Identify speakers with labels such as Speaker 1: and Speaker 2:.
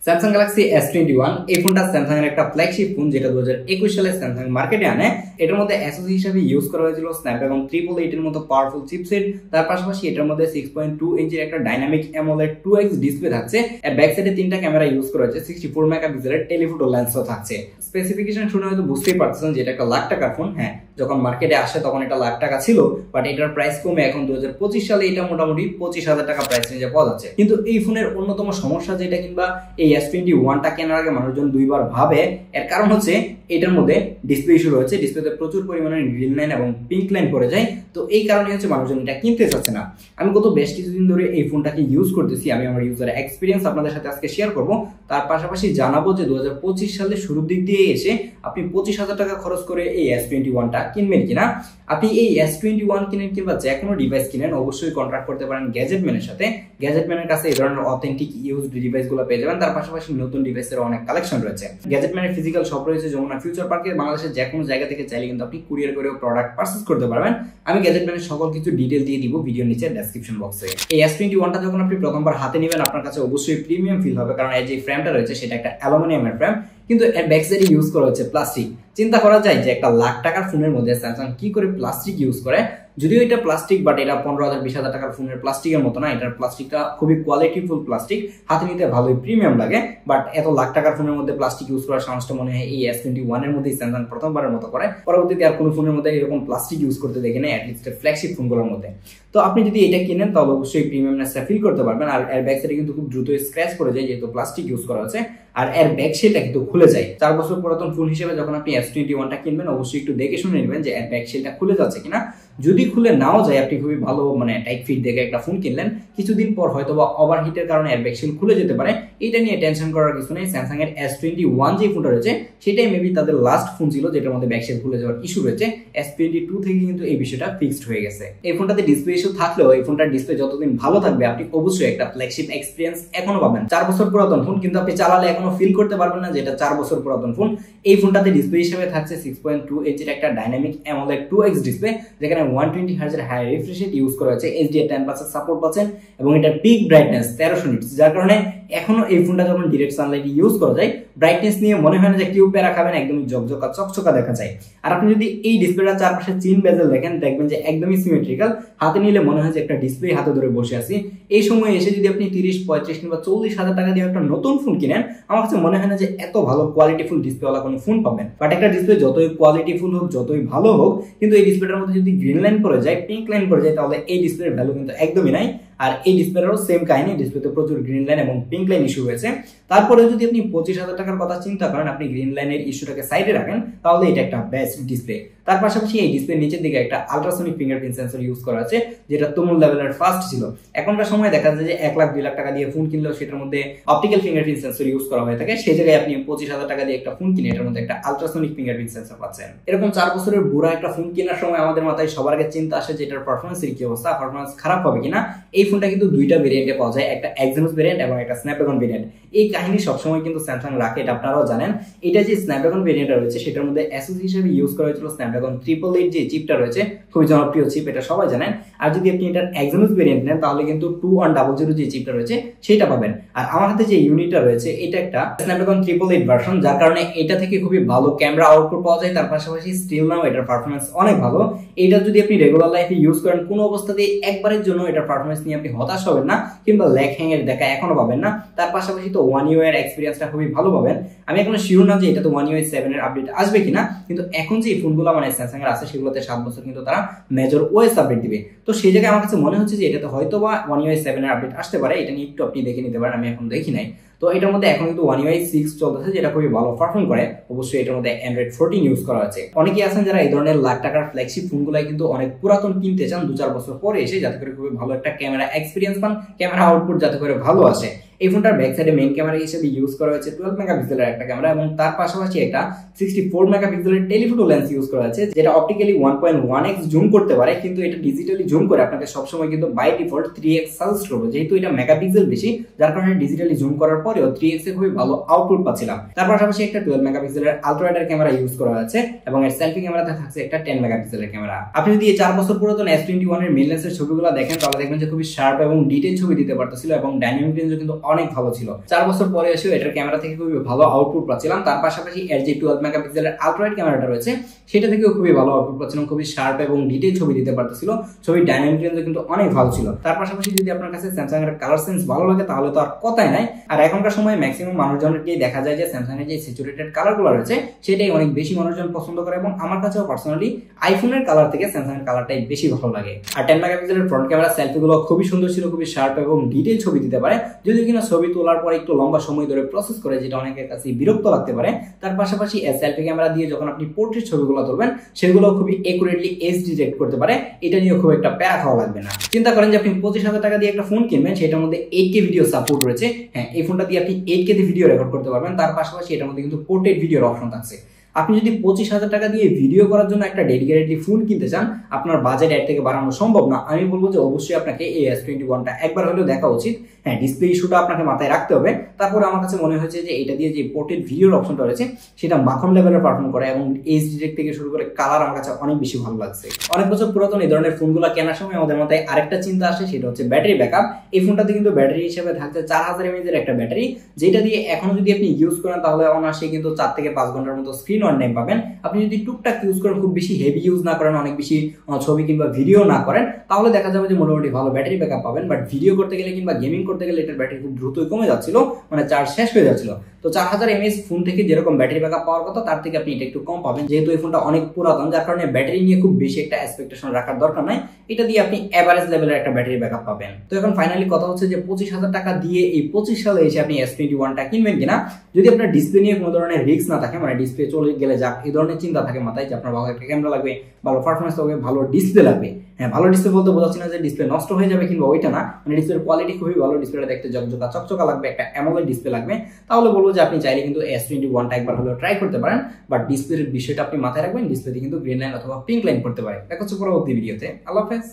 Speaker 1: Samsung Galaxy S21 এই ফোনটা Samsung এর একটা ফ্ল্যাগশিপ ফোন যেটা 2021 সালে স্যামসাং মার্কেটে আনে। এটার মধ্যে এসওসি হিসেবে ইউজ করা হয়েছিল স্ন্যাপড্রাগন 888 এর মতো পাওয়ারফুল চিপসেট। তার পাশাপাশি এটার মধ্যে 6.2 ইঞ্চির একটা ডাইনামিক অ্যামোলেড 2x ডিসপ্লে থাকছে। এর ব্যাক সাইডে তিনটা ক্যামেরা ইউজ করা হয়েছে, 64 মেগাপিক্সেলের টেলিফোটো লেন্সও থাকছে। স্পেসিফিকেশন শুনে হয়তো বুঝতেই পারতেছেন যে এটা একটা লাখ টাকার ফোন। হ্যাঁ, যখন মার্কেটে আসে তখন এটা লাখ টাকা ছিল, বাট এটার প্রাইস কমে এখন 2025 সালে এটা মোটামুটি 25,000 টাকা প্রাইস রেঞ্জে পাওয়া যাচ্ছে। কিন্তু এই ফোনের অন্যতম সমস্যা যেটা কিংবা এই S21টা কেনার আগে মানুষজন দুইবার ভাবে, এর কারণ হচ্ছে এটার মধ্যে ডিসপ্লে ইস্যু রয়েছে। ডিসপ্লেতে প্রচুর পরিমাণে গ্রিন লাইন এবং পিঙ্ক লাইন পড়ে যায়, তো এই কারণে হচ্ছে মানুষজন এটা কিনতে চাচ্ছে না। আমি গত বেশ কিছুদিন ধরে এই ফোনটাকে ইউজ করতেছি, আমি আমার ইউজার এক্সপিরিয়েন্স আপনাদের সাথে আজকে শেয়ার করব। তার পাশাপাশি জানাবো যে 2025 সালের শুরুর দিক দিয়ে এসে আপনি 25,000 টাকা খরচ করে এই S21টা কিনবেন কিনা। আপনি এই S21 কিনেন কিংবা যে কোনো ডিভাইস কিনেন, অবশ্যই কন্ট্রাক্ট করতে পারেন গ্যাজেটম্যানের সাথে। গ্যাজেটম্যানের কাছে এই ধরনের অথেন্টিক ইউজড ডিভাইসগুলো পেয়ে যাবেন। তার পাশাপাশি নতুন ডিভাইসের অনেক কালেকশন রয়েছে। গ্যাজেটম্যানের ফিজিক্যাল শপ রয়েছে যমুনা ফিউচার পার্কে। বাংলাদেশের যে কোনো জায়গা থেকে চাইলে কিন্তু আপনি কুরিয়ার করেও প্রোডাক্ট পারচেজ করতে পারবেন। আমি গ্যাজেটম্যানের সকল কিছু ডিটেল দিয়ে দিব ভিডিওর নিচে ডেসক্রিপশন বক্সে। এই S21টা যখন আপনি প্রথমবার হাতে নেবেন, আপনার কাছে অবশ্যই প্রিমিয়াম ফিল হবে, কারণ এই যে ফ্রেমটা রয়েছে সেটা একটা অ্যালুমিনিয়ামের ফ্রেম, কিন্তু এর ব্যাক সাইডে ইউজ করা হচ্ছে প্লাস্টিক। চিন্তা করা যায় যে একটা লাখ টাকার ফোনের মধ্যে স্যামসাং কি করে প্লাস্টিক ইউজ করে। যদিও এটা প্লাস্টিক, বাট এটা 15,000 20,000 টাকার ফোনের প্লাস্টিকের মতো না। এটার প্লাস্টিকটা খুবই কোয়ালিটিফুল প্লাস্টিক, হাতে নিতে ভালোই প্রিমিয়াম লাগে। বাট এত লাখ টাকার ফোনের মধ্যে প্লাস্টিক ইউজ করার সাহসটা মনে হয় এই S21 এর মধ্যেই স্যামসাং প্রথমবারের মতো করে। পরবর্তীতে আর কোনো ফোনের মধ্যে এরকম প্লাস্টিক ইউজ করতে দেখি না, অ্যাটলিস্ট ফ্ল্যাগশিপ ফোনগুলোর মধ্যে। তো আপনি যদি এটা কিনেন তাহলে অবশ্যই প্রিমিয়ামনেসটা ফিল করতে পারবেন। আর এর ব্যাক সাইডে কিন্তু খুব দ্রুত স্ক্র্যাচ পড়ে যায় যেহেতু প্লাস্টিক ইউজ করা হচ্ছে। আর এর ব্যাক শেলটা কিন্তু খুলে যায়। 4 বছর পুরাতন ফোন হিসেবে যখন আপনি S21টা কিনবেন, অবশ্যই একটু দেখে শুনে নেবেন যে এর ব্যাক শেলটা খুলে যাচ্ছে কিনা। যদি খুলে নাও যায়, আপনি খুবই ভালো টাইট ফিট দেখে একটা ফোন কিনলেন, কিছুদিন পর হয়তো বা ওভারহিটের কারণে এর ব্যাক শেল খুলে যেতে পারে। এটা নিয়ে টেনশন করার কিছু নেই। স্যামসাং এর S21 যে ফোনটা রয়েছে সেটাই মেবি তাদের লাস্ট ফোন ছিল যেটার মধ্যে ব্যাক শেল খুলে যাওয়ার ইস্যু রয়েছে। S22 থেকে কিন্তু এই বিষয়টা ফিক্সড হয়ে গেছে। এই ফোনটাতে ডিসপ্লে ইস্যু থাকলেও এই ফোনটার ডিসপ্লে যতদিন ভালো থাকবে, আপনি অবশ্যই একটা ফ্ল্যাগশিপ এক্সপিরিয়েন্স এখনো পাবেন। 4 বছর পুরাতন ফোন, কিন্তু আপনি চালালে এখনো ফিল করতে পারবেন না যে এটা 4 বছর পুরাতন ফোন। এই ফোনটাতে ডিসপ্লে হিসেবে থাকছে 6.2 ইঞ্চির একটা ডাইনামিক অ্যামোলেড 2x ডিসপ্লে, যেখানে 120 হার্জের হাই রিফ্রেশ রেট ইউজ করা হয়েছে, HDR10+ সাপোর্ট পাচ্ছেন এবং এটা পিক ব্রাইটনেস 1300 নিটস, যার কারণে এখনো এই ফোনটা যখন ডিরেক্ট সানলাইট ইউজ করা যায়, ব্রাইটনেস নিয়ে মনে হয় না যে কেউ প্যারা খাবেন, একদমই ঝকঝকা চকচকা দেখা যায়। আর আপনি যদি এই ডিসপ্লেটা চারপাশে চিন বেজেল দেখেন, দেখবেন যে একদমই সিমেট্রিক্যাল। হাতে নিলে মনে হয় যে একটা ডিসপ্লে হাতে ধরে বসে আছি। এই সময় এসে যদি আপনি 30, 35 কিংবা 40,000 টাকা দিয়ে একটা নতুন ফোন কিনেন, আমার কাছে মনে হয় না যে এত ভালো কোয়ালিটিফুল ডিসপ্লেওয়ালা কোনো ফোন পাবেন। বাট একটা ডিসপ্লে যতই কোয়ালিটিফুল হোক, যতই ভালো হোক, কিন্তু এই ডিসপ্লেটার মধ্যে যদি গ্রিন লাইন পড়ে যায়, পিঙ্ক লাইন পড়ে যায়, তাহলে এই ডিসপ্লের ভ্যালু কিন্তু একদমই নাই। আর এই ডিসপ্লেরও সেম কাহিনী, ডিসপ্লেতে প্রচুর গ্রিন লাইন এবং পিঙ্ক লাইন ইস্যু হয়েছে। তারপরে যদি আপনি 25,000 টাকার কথা চিন্তা করেন, আপনি গ্রিন লাইনের ইস্যুটাকে সাইডে রাখেন, তাহলে এটা একটা বেস্ট ডিসপ্লে। তার পাশাপাশি এই ডিসপ্লে নিচের দিকে একটা আল্ট্রাসনিক ফিঙ্গারপ্রিন্ট সেন্সর ইউজ করা আছে, যেটা তুমুল লেভেলের ফাস্ট ছিল। এখনকার সময় দেখা যায় যে 1 লাখ 2 লাখ টাকা দিয়ে ফোন কিনলেও সেটার মধ্যে অপটিক্যাল ফিঙ্গারপ্রিন্ট সেন্সর ইউজ করা হয়ে থাকে। সেই জায়গায় আপনি 25,000 টাকা দিয়ে একটা ফোন কিনে এটার মধ্যে একটা আল্ট্রাসনিক ফিঙ্গারপ্রিন্ট সেন্সর পাচ্ছেন। এরকম 4 বছরের বুড়া একটা ফোন কেনার সময় আমাদের মাথায় সবার আগে চিন্তা আসে যে এটার পারফরমেন্সের কি অবস্থা, পারফরমেন্স খারাপ হবে কিনা। এই ফোনটা কিন্তু দুইটা ভেরিয়েন্টে পাওয়া যায়, একটা এক্সিনোস ভেরিয়েন্ট এবং একটা স্ন্যাপড্রাগন ভেরিয়েন্ট। এই কাহিনী সবসময় কিন্তু স্যামসাং রাখে, এটা আপনারাও জানেন। এটা যে স্ন্যাপড্রাগন ভেরিয়েন্ট রয়েছে সেটার মধ্যে এসওসি হিসেবে ইউজ করা হয়েছিল স্ন্যাপড্রাগন 888 যে চিপটা রয়েছে, খুবই জনপ্রিয় চিপ, এটা সবাই জানেন। আর যদি আপনি এটার এক্সিনোস ভেরিয়েন্ট নেন, তাহলে কিন্তু 2100 যে চিপটা রয়েছে সেটা পাবেন। আর আমার হাতে যে ইউনিটটা রয়েছে এটা একটা স্ন্যাপড্রাগন 888 ভার্সন, যার কারণে এটা থেকে খুবই ভালো ক্যামেরা আউটপুট পাওয়া যায়। তার পাশাপাশি স্টিল নাও এটার পারফরমেন্স অনেক ভালো। এটা যদি আপনি রেগুলার লাইফে ইউজ করেন, কোনো অবস্থাতেই একবারের জন্য এটার পারফরমেন্স নিয়ে আপনি হতাশ হবেন না কিংবা ল্যাগ হ্যাং এর দেখা এখনো পাবেন না। তার পাশাপাশি তো One UI এর এক্সপেরিয়েন্সটা খুবই ভালো পাবেন। আমি এখনো শিওর না যে এটা তো One UI 7 এর আপডেট আসবে কিনা, কিন্তু এখন যে ফোনগুলো স্যামসাং এর আছে সেগুলোতে 7 বছর কিন্তু তারা মেজর ওএস আপডেট দিবে। তো সেই জায়গায় আমার কাছে মনে হচ্ছে যে এটাতে হয়তো বা One UI 7 এর আপডেট আসতে পারে। এটা নিয়ে একটু আপনি দেখে নিতে পারেন, আমি এখন দেখি নাই। তো এটার মধ্যে এখন কিন্তু One UI 6 চলতেছে, যেটা খুবই ভালো পারফর্ম করে। অবশ্যই এটার মধ্যে Android 14 ইউজ করা আছে। অনেকেই আছেন যারা এই ধরনের লাখ টাকার ফ্ল্যাগশিপ ফোনগুলাই কিন্তু অনেক পুরাতন কিনতে চান 2-4 বছর পরে এসে, যাতে করে খুবই ভালো একটা ক্যামেরা এক্সপিরিয়েন্স পান, ক্যামেরা আউটপুট যাতে করে ভালো আসে। এই ফোনটার ব্যাক সাইডে মেইন ক্যামেরা হিসেবে ইউজ করা হয়েছে 12 মেগাপিক্সেলের একটা ক্যামেরা এবং তার পাশাপাশি একটা 64 মেগাপিক্সেলের টেলিফোটো লেন্স ইউজ করা হয়েছে, যেটা অপটিক্যালি 1.1x জুম করতে পারে, কিন্তু এটা ডিজিটালি জুম করে আপনাকে সবসময় কিন্তু বাই ডিফল্ট 3x সাজেস্ট করবে। যেহেতু এটা মেগাপিক্সেল বেশি, যার কারণে ডিজিটালি জুম করার পরেও 3x এ খুবই ভালো আউটপুট পাচ্ছিলাম। তার পাশাপাশি একটা 12 মেগাপিক্সেলের আলট্রা ওয়াইড ক্যামেরা ইউজ করা হয়েছে এবং এর সেলফি ক্যামেরাতে থাকছে একটা 10 মেগাপিক্সেলের ক্যামেরা। আপনি যদি এই 4 বছর পুরাতন S21 এর মেইন লেন্সের ছবিগুলো দেখেন, তাহলে দেখবেন যে খুবই শার্প এবং ডিটেইল ছবি দিতে পারতেছিল এবং ডাইনামিক রেঞ্জও কিন্তু অনেক ভালো ছিল। 4 বছর পরে এসেও এটার ক্যামেরা থেকে খুবই ভালো আউটপুট পাচ্ছিলাম। তার পাশাপাশি এর যে 12 মেগাপিক্সেলের আলট্রাওয়াইড ক্যামেরাটা রয়েছে সেটা থেকেও খুবই ভালো আউটপুট পাচ্ছিলাম, খুবই শার্প এবং ডিটেইল ছবি দিতে পারতেছিল। ছবির ডাইনামিক রেঞ্জ কিন্তু অনেক ভালো ছিল। তার পাশাপাশি যদি আপনার কাছে স্যামসাং এর কালার সেন্স ভালো লাগে তাহলে তো আর কথাই নাই। আর এখনকার সময় ম্যাক্সিমাম মানুষজনকেই দেখা যায় যে স্যামসাং এর যে স্যাচুরেটেড কালারগুলো রয়েছে সেটাই অনেক বেশি মানুষজন পছন্দ করে, এবং আমার কাছেও পার্সোনালি আইফোনের কালার থেকে স্যামসাং এর কালারটাই বেশি ভালো লাগে। আর 10 মেগাপিক্সেলের ফ্রন্ট ক্যামেরা সেলফিগুলো খুবই সুন্দর ছিল, খুবই শার্প এবং ডিটেইল ছবি দিতে পারে, যদিও কিনা ছবি তোলার পরে একটু লম্বা সময় ধরে প্রসেস করে, যেটা অনেকের কাছে বিরক্ত লাগতে পারে। তার পাশাপাশি সেলফি ক্যামেরা দিয়ে যখন আপনি পোর্ট্রেট ছবিগুলো তুলবেন সেগুলো খুবই একুরেটলি এজ ডিটেক্ট করতে পারে, এটা নিয়ে খুব একটা প্যারা খাওয়া লাগবে না। চিন্তা করেন যে আপনি 25,000 টাকা দিয়ে একটা ফোন কিনবেন, সেটার মধ্যে 8K ভিডিও সাপোর্ট রয়েছে। হ্যাঁ, এই ফোনটা দিয়ে আপনি 8K তে ভিডিও রেকর্ড করতে পারবেন। তার পাশাপাশি এটার মধ্যে কিন্তু পোর্ট্রেট ভিডিওর অপশন থাকছে। আপনি যদি 25,000 টাকা দিয়ে ভিডিও করার জন্য একটা ডেডিকেটেডলি ফোন কিনতে চান, আপনার বাজেট এর থেকে বাড়ানো সম্ভব না। আমি বলবো যে অবশ্যই আপনাকে এই S21টা একবার হলেও দেখা উচিত। হ্যাঁ, ডিসপ্লে ইস্যুটা আপনাকে মাথায় রাখতে হবে। তারপরে আমার কাছে মনে হয়েছে যে এটা দিয়ে যে পোর্ট্রেট ভিডিওর অপশনটা রয়েছে সেটা মাখন লেভেলে পারফর্ম করে, এবং এজ ডিটেক্ট থেকে শুরু করে কালার আমার কাছে অনেক বেশি ভালো লাগছে। অনেক বছর পুরাতন এই ধরনের ফোনগুলো কেনার সময় আমাদের মাথায় আরেকটা চিন্তা আসে, সেটা হচ্ছে ব্যাটারি ব্যাকআপ। এই ফোনটাতে কিন্তু ব্যাটারি হিসেবে থাকছে 4000 mAh এর একটা ব্যাটারি, যেটা দিয়ে এখনো যদি আপনি ইউজ করেন তাহলে অনায়াসে কিন্তু 4 থেকে 5 ঘন্টার মতো স্ক্রিন অন টাইম পাবেন। আপনি যদি টুকটাক ইউজ করেন, খুব বেশি হেভি ইউজ না করেন, অনেক বেশি ছবি কিংবা ভিডিও না করেন, তাহলে দেখা যাবে যে মোটামুটি ভালো ব্যাটারি ব্যাকআপ পাবেন। বাট ভিডিও করতে গেলে কিংবা গেমিং করতে গেলে এটার ব্যাটারি খুব দ্রুতই কমে যাচ্ছিল, মানে চার্জ শেষ হয়ে যাচ্ছিল। তো 4000 mAh ফোন থেকে যেরকম ব্যাটারি ব্যাকআপ পাওয়ার কথা তার থেকে আপনি এটা একটু কম পাবেন, যেহেতু এই ফোনটা অনেক পুরাতন, যার কারণে ব্যাটারি নিয়ে খুব বেশি একটা এক্সপেকটেশন রাখার দরকার নাই। এটা দিয়ে আপনি এভারেজ লেভেলের একটা ব্যাটারি ব্যাকআপ পাবেন। তো এখন ফাইনালি কথা হচ্ছে যে 25,000 টাকা দিয়ে এই 25 সালে এসে আপনি S21টা কিনবেন কিনা। যদি আপনার ডিসপ্লে নিয়ে কোনো ধরনের রিস্ক না থাকে, মানে ডিসপ্লে চলে গেলে যাক এই ধরনের চিন্তা থাকে মাথায়, যে আপনার ভালো একটা ক্যামেরা লাগবে, ভালো পারফরমেন্স লাগবে, ভালো ডিসপ্লে লাগবে। হ্যাঁ, ভালো ডিসপ্লে বলতে বোঝাচ্ছি না যে ডিসপ্লে নষ্ট হয়ে যাবে কিংবা ওইটা না, মানে ডিসপ্লের কোয়ালিটি খুবই ভালো, ডিসপ্লেটা দেখতে ঝকঝকা চকচকা লাগবে, একটা অ্যামোলেড ডিসপ্লে লাগবে, তাহলে বলবো যে আপনি চাইলে কিন্তু S21টা একবার হলেও ট্রাই করতে পারেন। বাট ডিসপ্লের বিষয়টা আপনি মাথায় রাখবেন, ডিসপ্লেতে কিন্তু গ্রিন লাইন অথবা পিঙ্ক লাইন করতে পারে। দেখা হচ্ছে পরবর্তী ভিডিওতে। আল্লাহ হাফেজ।